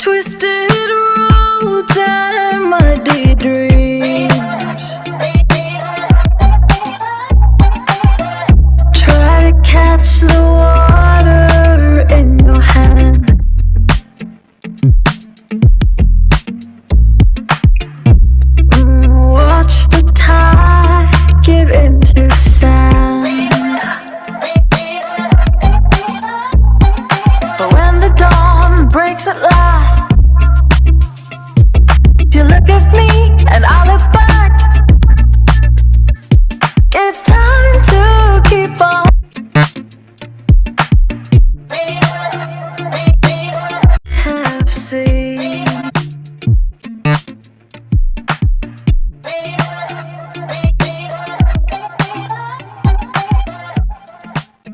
Twisted roads and muddy dreams. Try to catch the water in your hand. Watch the tide give into sand. But when the dawn breaks at last, you look at me and I look back. It's time to keep on. Have seen.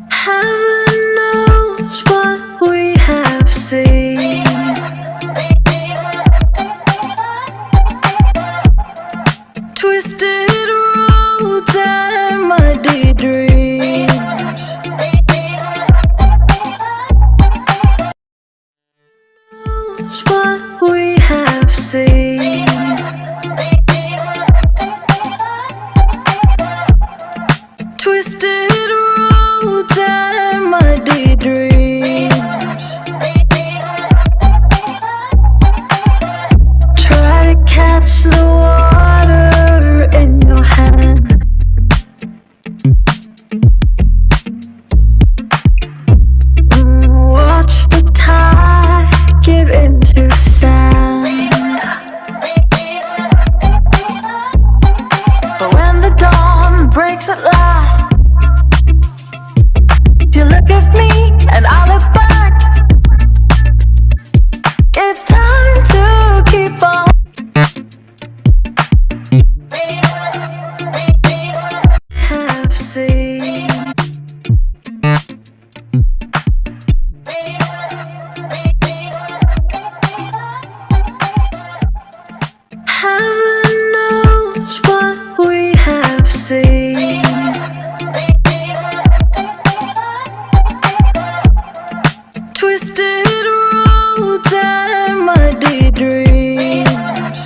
Heaven knows what we have seen. Twisted roads and muddy dreams. Knows what we have seen. Twisted roads and muddy dreams. Try to catch the water in your hand. Watch the tide give into sand. But when the dawn breaks at last, you look at me and I look back. It's time to keep on. Have seen. Heaven knows what we have seen. Twisted roads and muddy dreams.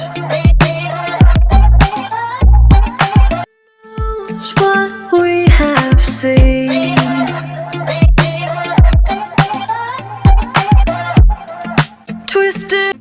Knows what we have seen. Twisted.